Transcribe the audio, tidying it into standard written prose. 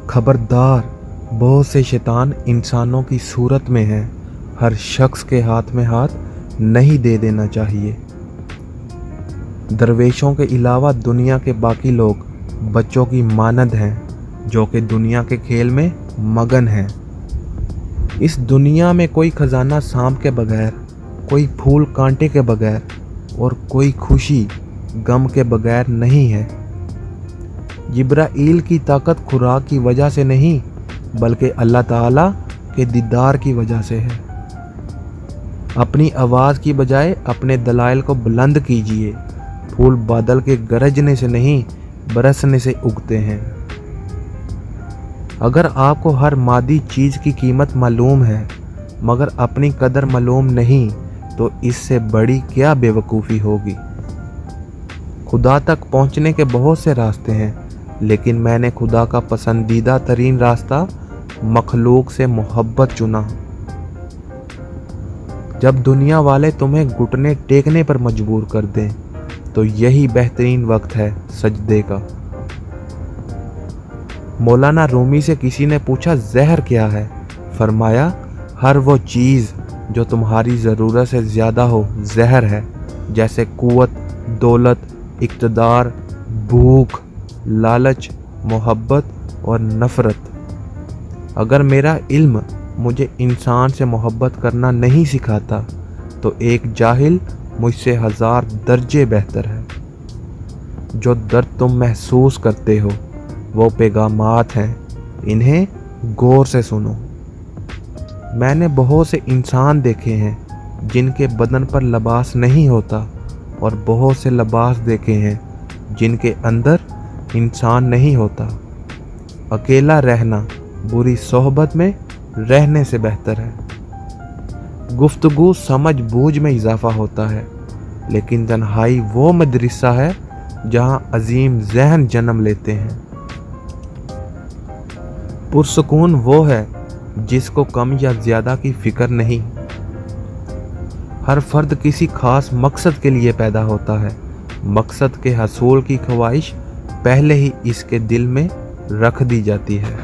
खबरदार, बहुत से शैतान इंसानों की सूरत में हैं। हर शख्स के हाथ में हाथ नहीं दे देना चाहिए। दरवेशों के अलावा दुनिया के बाकी लोग बच्चों की मानद हैं जो कि दुनिया के खेल में मगन हैं। इस दुनिया में कोई खजाना सांप के बगैर, कोई फूल कांटे के बगैर और कोई खुशी गम के बगैर नहीं है। जिब्राईल की ताकत खुराक की वजह से नहीं बल्कि अल्लाह ताला के दीदार की वजह से है। अपनी आवाज़ की बजाय अपने दलाइल को बुलंद कीजिए। फूल बादल के गरजने से नहीं बरसने से उगते हैं। अगर आपको हर मादी चीज़ की कीमत मालूम है मगर अपनी कदर मालूम नहीं तो इससे बड़ी क्या बेवकूफ़ी होगी। खुदा तक पहुंचने के बहुत से रास्ते हैं लेकिन मैंने खुदा का पसंदीदा तरीन रास्ता मखलूक से मोहब्बत चुना। जब दुनिया वाले तुम्हें घुटने टेकने पर मजबूर कर दें तो यही बेहतरीन वक्त है सजदे का। मौलाना रूमी से किसी ने पूछा जहर क्या है? फरमाया हर वो चीज़ जो तुम्हारी ज़रूरत से ज़्यादा हो जहर है, जैसे कुव्वत, दौलत, इक़्तिदार, भूख, लालच, मोहब्बत और नफ़रत। अगर मेरा इल्म मुझे इंसान से मोहब्बत करना नहीं सिखाता तो एक जाहिल मुझसे 1000 दर्जे बेहतर है। जो दर्द तुम महसूस करते हो वो पैगामात हैं, इन्हें गौर से सुनो। मैंने बहुत से इंसान देखे हैं जिनके बदन पर लिबास नहीं होता और बहुत से लिबास देखे हैं जिनके अंदर इंसान नहीं होता। अकेला रहना बुरी सोहबत में रहने से बेहतर है। गुफ्तगू समझ बूझ में इजाफा होता है लेकिन तन्हाई वो मदरसा है जहां अजीम ज़हन जन्म लेते हैं। पुरसुकून वो है जिसको कम या ज़्यादा की फ़िक्र नहीं। हर फर्द किसी खास मकसद के लिए पैदा होता है। मकसद के हसूल की ख्वाहिश पहले ही इसके दिल में रख दी जाती है।